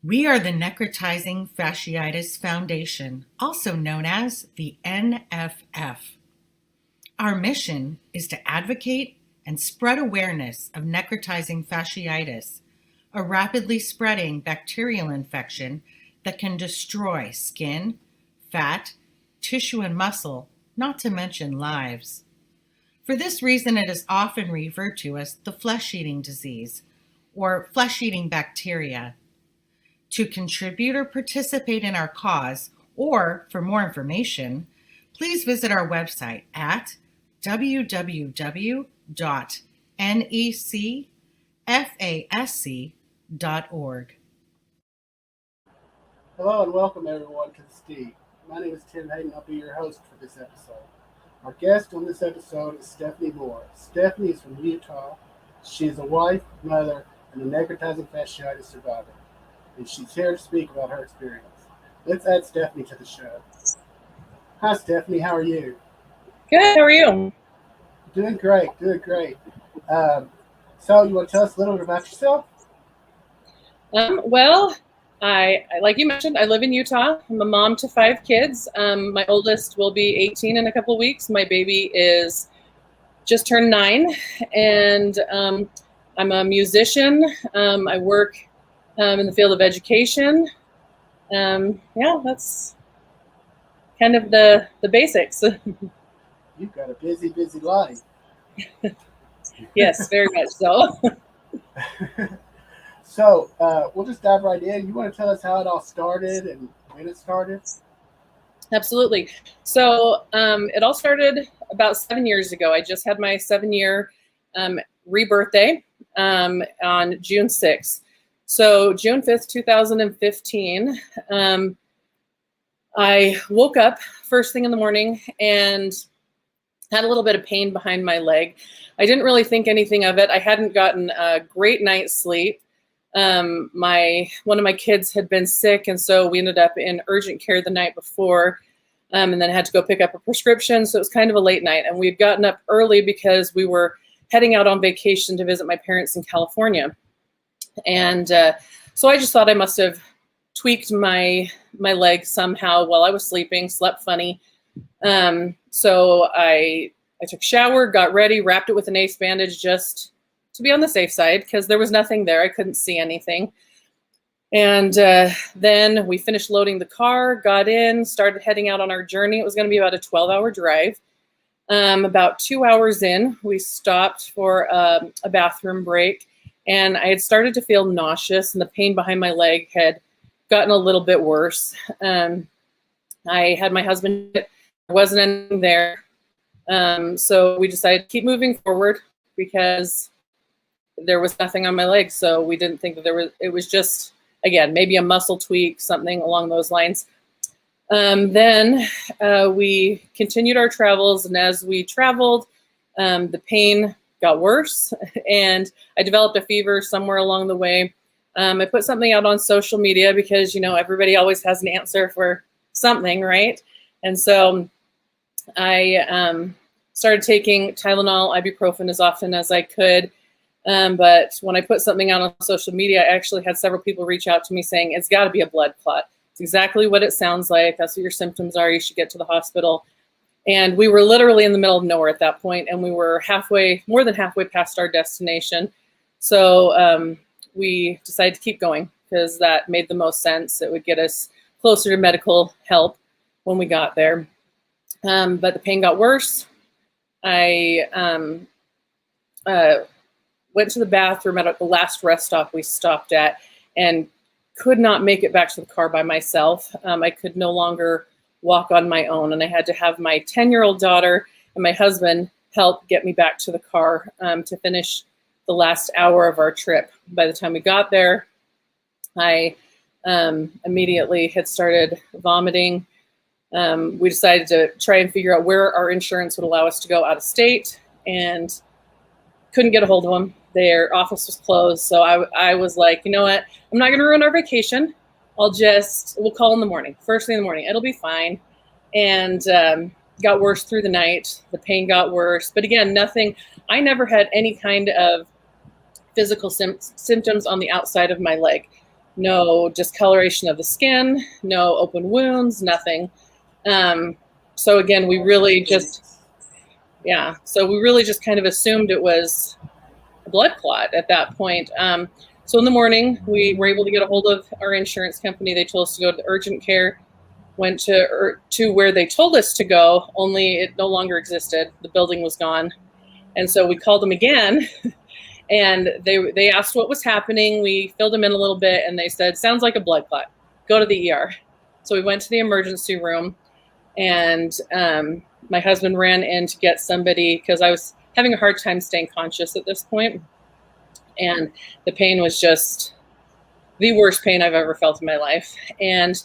We are the Necrotizing Fasciitis Foundation, also known as the NFF. Our mission is to advocate and spread awareness of necrotizing fasciitis, a rapidly spreading bacterial infection that can destroy skin, fat, tissue, and muscle, not to mention lives. For this reason, it is often referred to as the flesh-eating disease or flesh-eating bacteria. To contribute or participate in our cause, or for more information, please visit our website at www.necfasc.org. Hello and welcome everyone to the Steve. My name is Tim Hayden. I'll be your host for this episode. Our guest on this episode is Stephanie Moore. Stephanie is from Utah. She is a wife, mother, and a necrotizing fasciitis survivor. And she's here to speak about her experience. Let's add Stephanie to the show. Hi Stephanie, how are you? Good, how are you? Doing great. So you want to tell us a little bit about yourself? Well, I like you mentioned, I live in Utah. I'm a mom to 5 kids. My oldest will be 18 in a couple of weeks. My baby is just turned 9, and I'm a musician. I work in the field of education. Yeah, that's kind of the basics. You've got a busy life. Yes, very much so. So we'll just dive right in. You want to tell us how it all started and when it started? Absolutely. So it all started about 7 years ago. I just had my 7-year rebirthday on June 6th. So June 5th, 2015, I woke up first thing in the morning and had a little bit of pain behind my leg. I didn't really think anything of it. I hadn't gotten a great night's sleep. One of my kids had been sick, and so we ended up in urgent care the night before, and then had to go pick up a prescription. So it was kind of a late night, and we'd gotten up early because we were heading out on vacation to visit my parents in California. And so I just thought I must have tweaked my leg somehow while I was sleeping, slept funny. So I took a shower, got ready, wrapped it with an ace bandage just to be on the safe side because there was nothing there. I couldn't see anything. And then we finished loading the car, got in, started heading out on our journey. It was going to be about a 12-hour drive. About 2 hours in, we stopped for a bathroom break, and I had started to feel nauseous, and the pain behind my leg had gotten a little bit worse. I had my husband, there wasn't anything there. So we decided to keep moving forward because there was nothing on my leg. So we didn't think that it was just, again, maybe a muscle tweak, something along those lines. Then we continued our travels, and as we traveled, the pain got worse, and I developed a fever somewhere along the way. I put something out on social media because, everybody always has an answer for something, right? And so I started taking Tylenol, ibuprofen as often as I could. But when I put something out on social media, I actually had several people reach out to me saying, it's got to be a blood clot. It's exactly what it sounds like. That's what your symptoms are. You should get to the hospital. And we were literally in the middle of nowhere at that point, and we were more than halfway past our destination. So we decided to keep going because that made the most sense. It would get us closer to medical help when we got there. But the pain got worse. I went to the bathroom at the last rest stop we stopped at and could not make it back to the car by myself. I could no longer walk on my own, and I had to have my 10-year-old daughter and my husband help get me back to the car to finish the last hour of our trip. By the time we got there, I immediately had started vomiting. We decided to try and figure out where our insurance would allow us to go out of state, and couldn't get a hold of them. Their office was closed. So I was like, you know what? I'm not going to ruin our vacation. We'll call in the morning, first thing in the morning. It'll be fine. And got worse through the night. The pain got worse. But again, nothing. I never had any kind of physical symptoms on the outside of my leg. no discoloration of the skin, no open wounds, nothing. So again, we really just kind of assumed it was a blood clot at that point. So in the morning, we were able to get a hold of our insurance company. They told us to go to urgent care. Went to where they told us to go, only it no longer existed. The building was gone. And so we called them again, and they asked what was happening. We filled them in a little bit, and they said, sounds like a blood clot. Go to the ER. So we went to the emergency room, and my husband ran in to get somebody because I was having a hard time staying conscious at this point. And the pain was just the worst pain I've ever felt in my life. And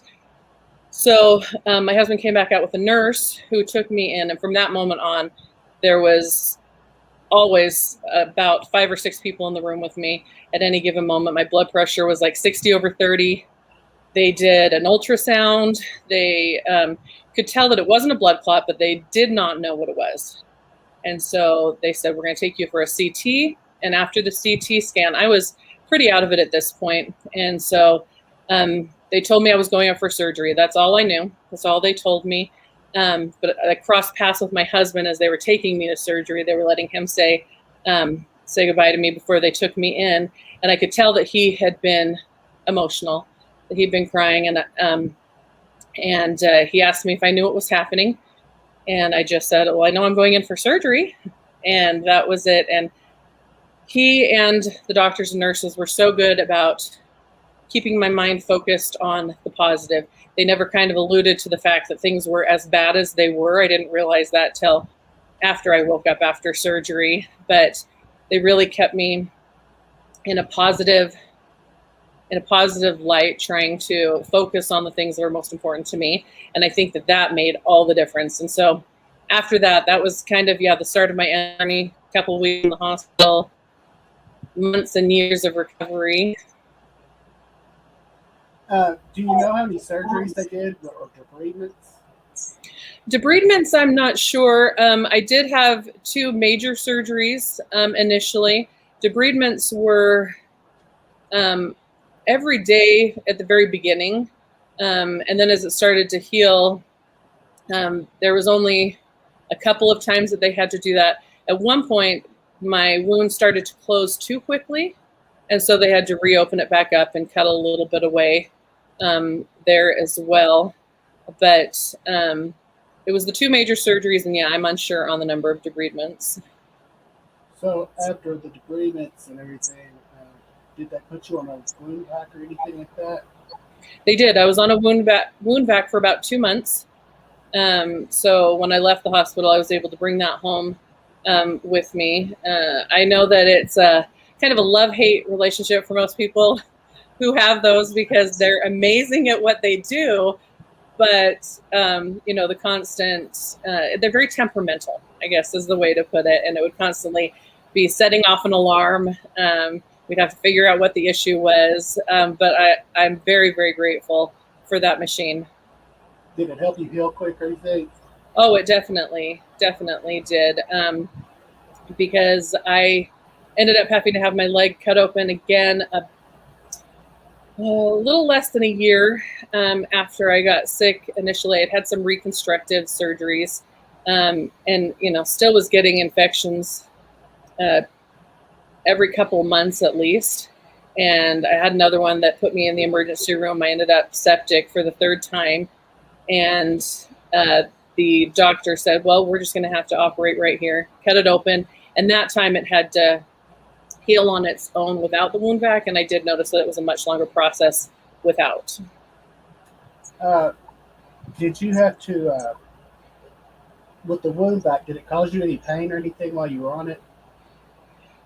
so my husband came back out with a nurse who took me in. And from that moment on, there was always about 5 or 6 people in the room with me at any given moment. My blood pressure was like 60/30. They did an ultrasound. They could tell that it wasn't a blood clot, but they did not know what it was. And so they said, we're going to take you for a CT. And after the CT scan, I was pretty out of it at this point. And so they told me I was going up for surgery. That's all I knew. That's all they told me. But I crossed paths with my husband as they were taking me to surgery. They were letting him say goodbye to me before they took me in. And I could tell that he had been emotional, that he'd been crying. And he asked me if I knew what was happening. And I just said, well, I know I'm going in for surgery. And that was it. And he and the doctors and nurses were so good about keeping my mind focused on the positive. They never kind of alluded to the fact that things were as bad as they were. I didn't realize that till after I woke up after surgery, but they really kept me in a positive light, trying to focus on the things that are most important to me. And I think that made all the difference. And so after that was kind of, the start of my journey, a couple of weeks in the hospital, months and years of recovery. Do you know how many surgeries they did or debridements? Debridements, I'm not sure. I did have 2 major surgeries initially. Debridements were every day at the very beginning. And then as it started to heal, there was only a couple of times that they had to do that. At one point, my wound started to close too quickly. And so they had to reopen it back up and cut a little bit away there as well. But it was the 2 major surgeries, and I'm unsure on the number of debridements. So after the debridements and everything, did they put you on a wound vac or anything like that? They did. I was on a wound vac for about 2 months. So when I left the hospital, I was able to bring that home with me. I know that it's kind of a love-hate relationship for most people who have those, because they're amazing at what they do, but the constant, they're very temperamental, I guess is the way to put it. And it would constantly be setting off an alarm. We'd have to figure out what the issue was. But I'm very, very grateful for that machine. Did it help you heal quicker, you think? Oh, it definitely did. Because I ended up having to have my leg cut open again a little less than a year after I got sick initially. I'd had some reconstructive surgeries and, still was getting infections every couple of months at least. And I had another one that put me in the emergency room. I ended up septic for the 3rd time. And the doctor said, well, we're just going to have to operate right here, cut it open. And that time it had to heal on its own without the wound vac. And I did notice that it was a much longer process without. Did you have to, with the wound vac, did it cause you any pain or anything while you were on it?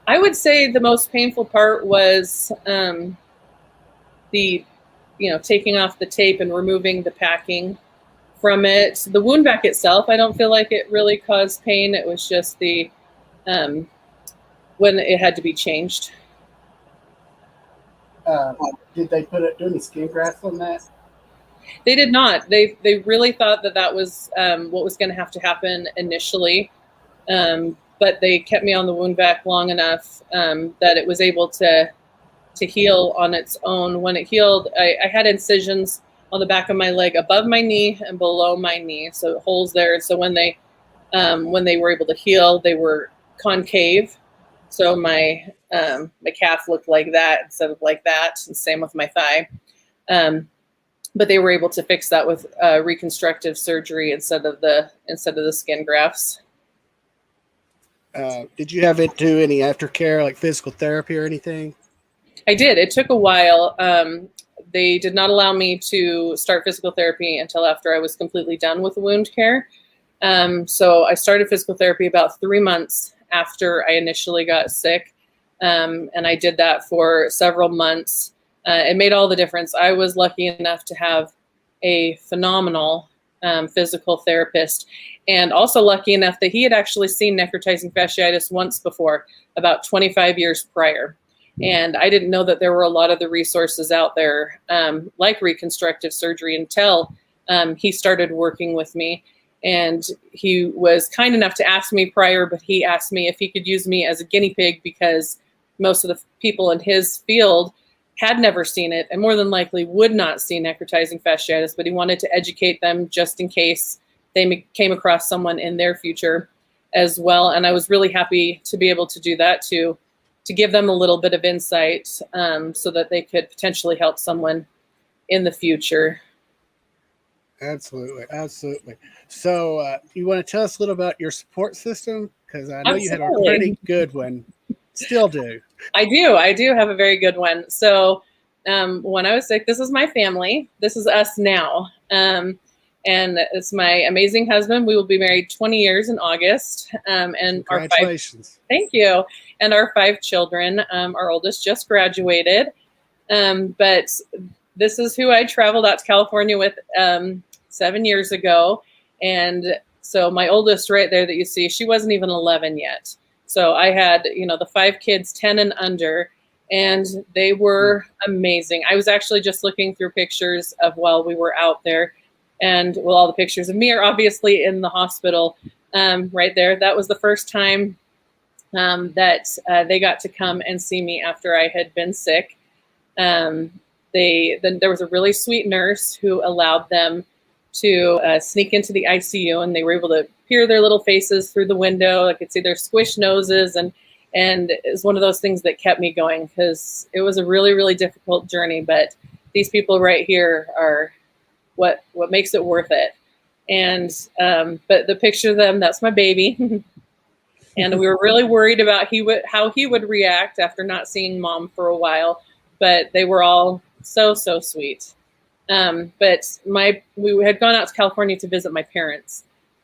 I would say the most painful part was taking off the tape and removing the packing from it. The wound vac itself, I don't feel like it really caused pain. It was just the when it had to be changed. Did they do any skin grafts on that? They did not. They really thought that was what was going to have to happen initially. But they kept me on the wound vac long enough that it was able to to heal on its own. When it healed, I had incisions on the back of my leg above my knee and below my knee, so holes there. So when they were able to heal, they were concave. So my calf looked like that instead of like that, and same with my thigh. But they were able to fix that with reconstructive surgery instead of the skin grafts. Did you have it do any aftercare, like physical therapy or anything? I did. It took a while. They did not allow me to start physical therapy until after I was completely done with wound care. So I started physical therapy about 3 months after I initially got sick. And I did that for several months. It made all the difference. I was lucky enough to have a phenomenal physical therapist, and also lucky enough that he had actually seen necrotizing fasciitis once before, about 25 years prior. And I didn't know that there were a lot of the resources out there, like reconstructive surgery, until he started working with me. And he was kind enough to ask me prior, but he asked me if he could use me as a guinea pig, because most of the people in his field had never seen it and more than likely would not see necrotizing fasciitis, but he wanted to educate them just in case they came across someone in their future as well. And I was really happy to be able to do that, to give them a little bit of insight, so that they could potentially help someone in the future. Absolutely. So you want to tell us a little about your support system? Because I know you had a pretty good one. Still do. I do have a very good one. So when I was sick, this is my family. This is us now. And it's my amazing husband. We will be married 20 years in August. And congratulations. Thank you. And our 5 children. Our oldest just graduated. But this is who I traveled out to California with 7 years ago. And so my oldest right there that you see, she wasn't even 11 yet. So I had, the 5 kids, 10 and under, and they were amazing. I was actually just looking through pictures of while we were out there, and all the pictures of me are obviously in the hospital right there. That was the first time that they got to come and see me after I had been sick. Then there was a really sweet nurse who allowed them to sneak into the ICU, and they were able to peer their little faces through the window. I could see their squished noses, and it's one of those things that kept me going, because it was a really, really difficult journey. But these people right here are what makes it worth it. And but the picture of them, that's my baby. And we were really worried about how he would react after not seeing Mom for a while, but they were all so sweet. But we had gone out to California to visit my parents,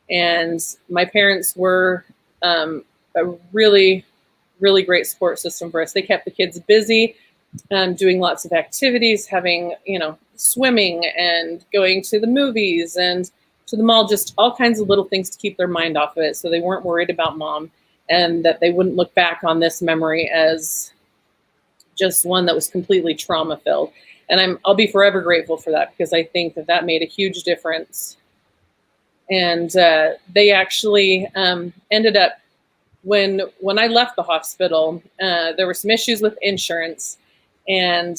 and my parents were a really, really great support system for us. They kept the kids busy, doing lots of activities, having, swimming and going to the movies and to the mall, just all kinds of little things to keep their mind off of it, so they weren't worried about Mom, and that they wouldn't look back on this memory as just one that was completely trauma-filled. And I'll be forever grateful for that, because I think that made a huge difference. And they actually ended up, when I left the hospital, there were some issues with insurance. And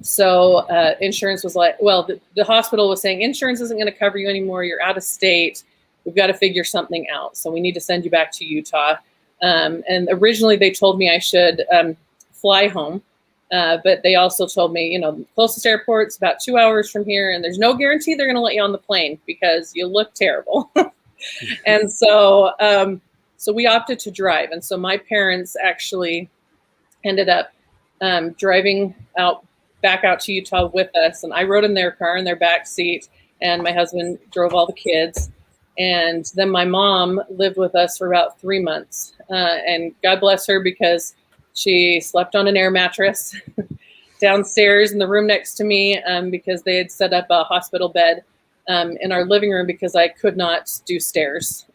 so insurance was like, well, the hospital was saying, insurance isn't going to cover you anymore. You're out of state. We've got to figure something out. So we need to send you back to Utah. And originally they told me I should fly home. But they also told me, the closest airport's about 2 hours from here, and there's no guarantee they're going to let you on the plane because you look terrible. And so we opted to drive. And so my parents actually ended up driving back out to Utah with us. And I rode in their car in their back seat, and my husband drove all the kids. And then my mom lived with us for about 3 months. And God bless her, because she slept on an air mattress downstairs in the room next to me, because they had set up a hospital bed in our living room, because I could not do stairs.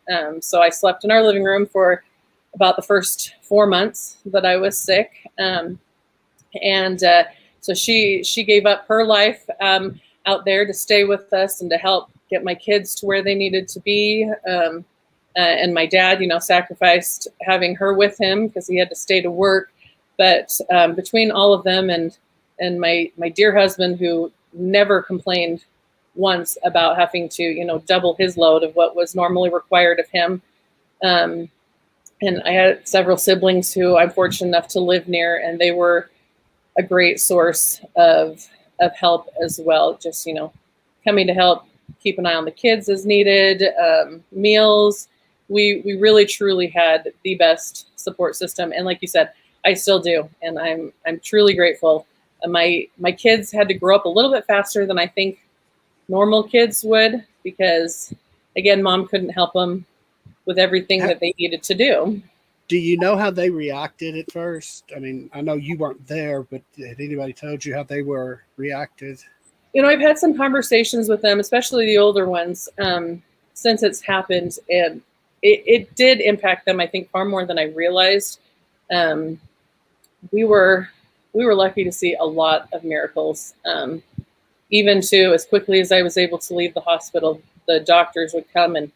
So I slept in our living room for about the first 4 months that I was sick. So she gave up her life out there to stay with us and to help get my kids to where they needed to be. And my dad, sacrificed having her with him because he had to stay to work. But between all of them and my dear husband, who never complained once about having to, double his load of what was normally required of him. And I had several siblings who I'm fortunate enough to live near, and they were a great source of help as well. Just, coming to help keep an eye on the kids as needed, meals. We really truly had the best support system. And like you said, I still do. And I'm truly grateful. My kids had to grow up a little bit faster than I think normal kids would, because again, mom couldn't help them with everything that they needed to do. Do you know how they reacted at first? I mean, I know you weren't there, but had anybody told you how they were reacted? I've had some conversations with them, especially the older ones, since it's happened, and it did impact them, I think, far more than I realized. We were lucky to see a lot of miracles. Even to as quickly as I was able to leave the hospital, the doctors would come and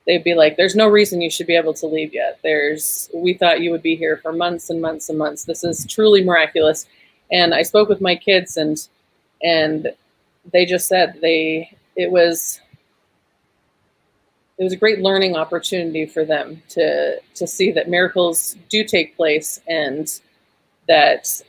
they'd be like, "There's no reason you should be able to leave yet. We thought you would be here for months and months and months. This is truly miraculous." And I spoke with my kids, and they just said it was a great learning opportunity for them to see that miracles do take place, and that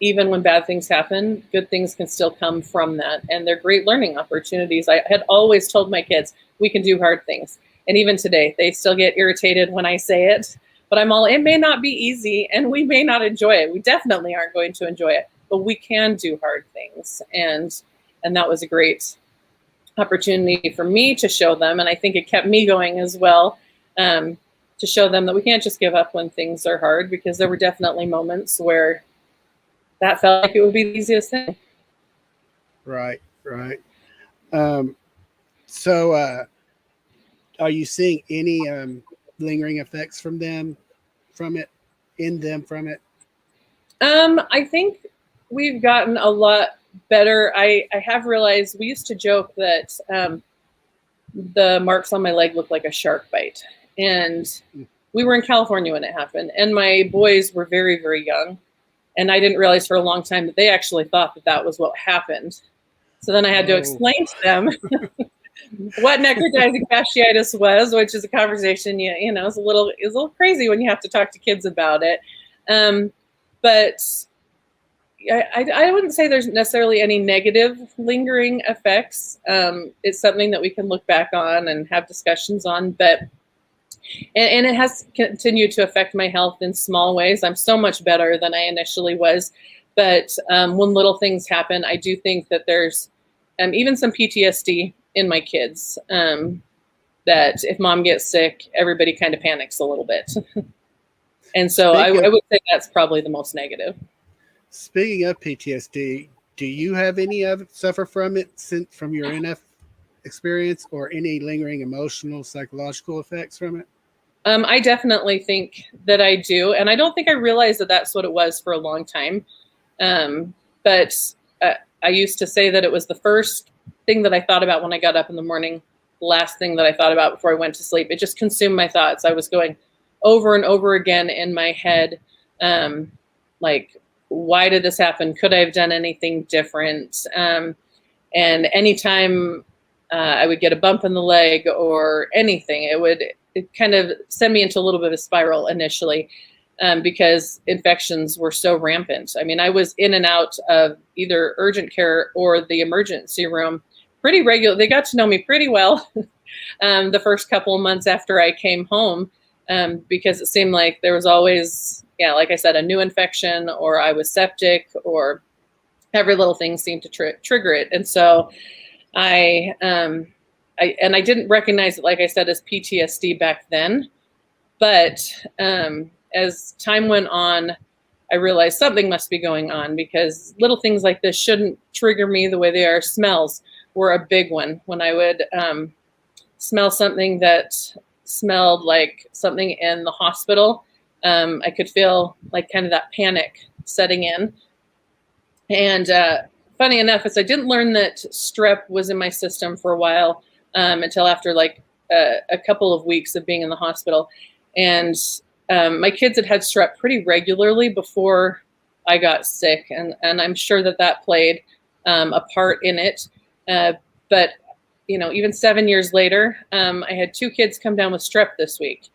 even when bad things happen, good things can still come from that. And they're great learning opportunities. I had always told my kids, we can do hard things. And even today, they still get irritated when I say it. But it may not be easy, and we may not enjoy it. We definitely aren't going to enjoy it. But we can do hard things. And that was a great opportunity for me to show them. And I think it kept me going as well, to show them that we can't just give up when things are hard, because there were definitely moments where that felt like it would be the easiest thing. Right. So are you seeing any lingering effects from it? I think we've gotten a lot better. I have realized, we used to joke that the marks on my leg looked like a shark bite. And we were in California when it happened, and my boys were very, very young. And I didn't realize for a long time that they actually thought that was what happened. So then I had to explain to them what necrotizing fasciitis was, which is a conversation, it's a little crazy when you have to talk to kids about it. But I wouldn't say there's necessarily any negative lingering effects. It's something that we can look back on and have discussions on, and it has continued to affect my health in small ways. I'm so much better than I initially was. But when little things happen, I do think that there's even some PTSD in my kids, that if mom gets sick, everybody kind of panics a little bit. And so I would say that's probably the most negative. Speaking of PTSD, do you have any of it suffer from it from your NF experience, or any lingering emotional, psychological effects from it? I definitely think that I do. And I don't think I realized that that's what it was for a long time. But I used to say that it was the first thing that I thought about when I got up in the morning, the last thing that I thought about before I went to sleep. It just consumed my thoughts. I was going over and over again in my head, like, why did this happen? Could I have done anything different? And anytime I would get a bump in the leg or anything, it kind of send me into a little bit of a spiral initially, because infections were so rampant. I mean, I was in and out of either urgent care or the emergency room pretty regular. They got to know me pretty well the first couple of months after I came home, because it seemed like there was always, like I said, a new infection, or I was septic, or every little thing seemed to trigger it. And so I didn't recognize it, like I said, as PTSD back then. But as time went on, I realized something must be going on, because little things like this shouldn't trigger me the way they are. Smells were a big one. When I would smell something that smelled like something in the hospital, I could feel like kind of that panic setting in. And funny enough, is I didn't learn that strep was in my system for a while, until after like a couple of weeks of being in the hospital. And my kids had strep pretty regularly before I got sick, and I'm sure that played a part in it. But even 7 years later, I had 2 kids come down with strep this week,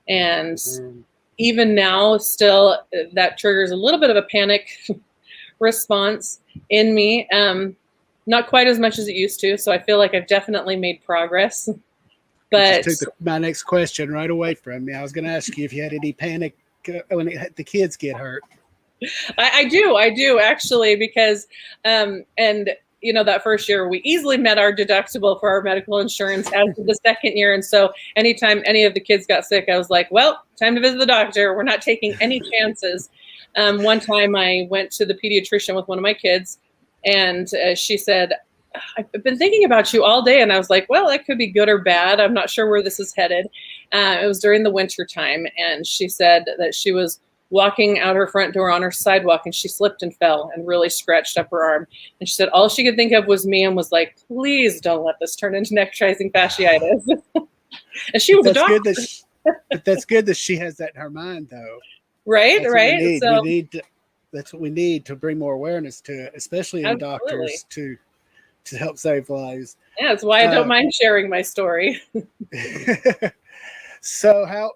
and even now, still that triggers a little bit of a panic response in me. Not quite as much as it used to, so I feel like I've definitely made progress. But just took my next question right away from me. I was going to ask you if you had any panic when the kids get hurt. I do actually, because and that first year we easily met our deductible for our medical insurance, as did the second year. And so anytime any of the kids got sick, I was like, well, time to visit the doctor. We're not taking any chances. One time I went to the pediatrician with one of my kids, and she said, I've been thinking about you all day. And I was like, well, that could be good or bad. I'm not sure where this is headed. It was during the winter time. And she said that she was walking out her front door on her sidewalk, and she slipped and fell and really scratched up her arm. And she said all she could think of was me, and was like, please don't let this turn into necrotizing fasciitis. And she was a doctor. But that's good that she has that in her mind, though. Right. That's what we need to bring more awareness to it, especially in doctors to help save lives. Yeah, that's why I don't mind sharing my story. So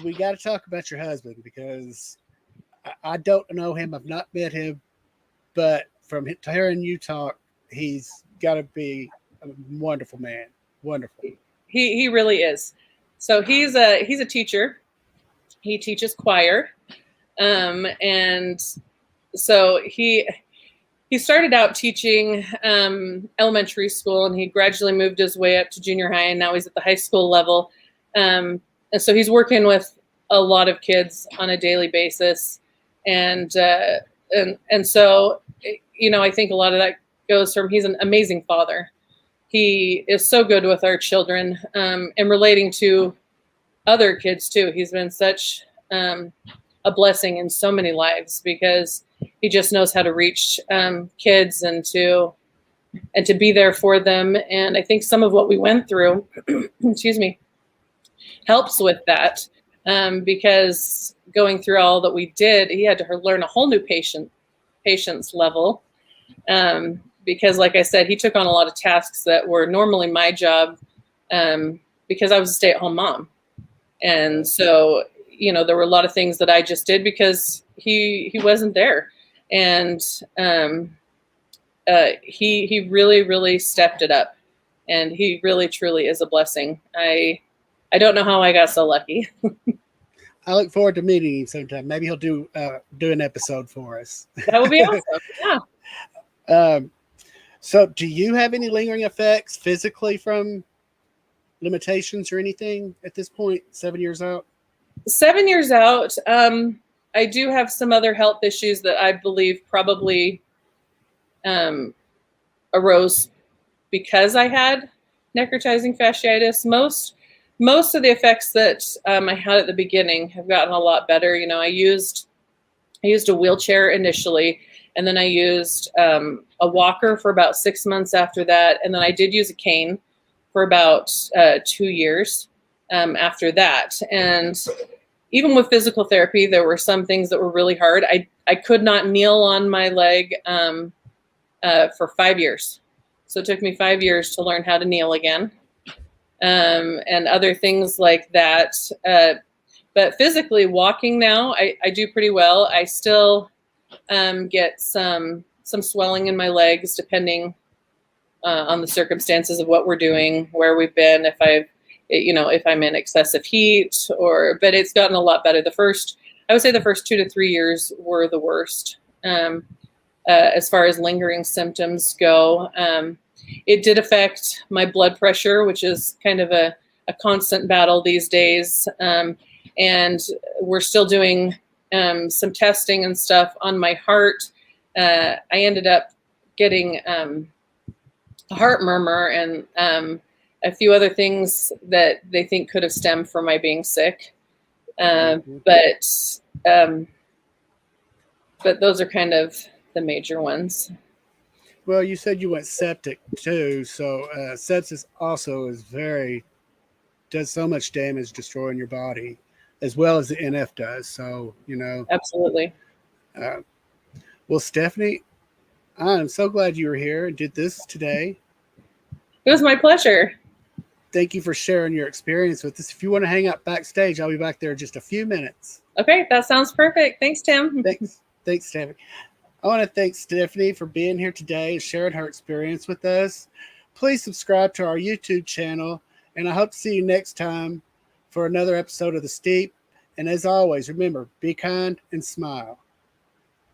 we got to talk about your husband, because I don't know him. I've not met him, but from hearing you talk, he's got to be a wonderful man. Wonderful. He really is. So he's a teacher. He teaches choir, and so he started out teaching elementary school, and he gradually moved his way up to junior high, and now he's at the high school level. And so he's working with a lot of kids on a daily basis, and so I think a lot of that goes from, he's an amazing father. He is so good with our children, and relating to other kids too. He's been such a blessing in so many lives, because he just knows how to reach kids and to be there for them. And I think some of what we went through, excuse me, helps with that, because going through all that we did, he had to learn a whole new patience level, because like I said, he took on a lot of tasks that were normally my job, because I was a stay-at-home mom. And so, there were a lot of things that I just did because he wasn't there. And he really, really stepped it up, and he really, truly is a blessing. I don't know how I got so lucky. I look forward to meeting him sometime. Maybe he'll do an episode for us. That would be awesome. Yeah. So do you have any lingering effects physically from limitations or anything at this point, 7 years out? 7 years out, I do have some other health issues that I believe probably arose because I had necrotizing fasciitis. Most of the effects that I had at the beginning have gotten a lot better. I used a wheelchair initially, and then I used a walker for about 6 months after that, and then I did use a cane for about 2 years after that. And even with physical therapy, there were some things that were really hard. I could not kneel on my leg for 5 years. So it took me 5 years to learn how to kneel again, and other things like that. But physically, walking now, I do pretty well. I still get some swelling in my legs, depending on the circumstances of what we're doing, where we've been, if I'm in excessive heat, but it's gotten a lot better. I would say the first 2 to 3 years were the worst. As far as lingering symptoms go, it did affect my blood pressure, which is kind of a constant battle these days. And we're still doing some testing and stuff on my heart. I ended up getting a heart murmur and a few other things that they think could have stemmed from my being sick. But those are kind of the major ones. Well, you said you went septic too, so sepsis also does so much damage, destroying your body. as well as the NF does. So, Absolutely. uh, well, Stephanie, I'm so glad you were here and did this today. It was my pleasure. Thank you for sharing your experience with us. If you want to hang out backstage, I'll be back there in just a few minutes. Okay, that sounds perfect. Thanks, Tim. Thanks, Stephanie. I want to thank Stephanie for being here today and sharing her experience with us. Please subscribe to our YouTube channel, and I hope to see you next time for another episode of The Steep. And as always, remember, be kind and smile.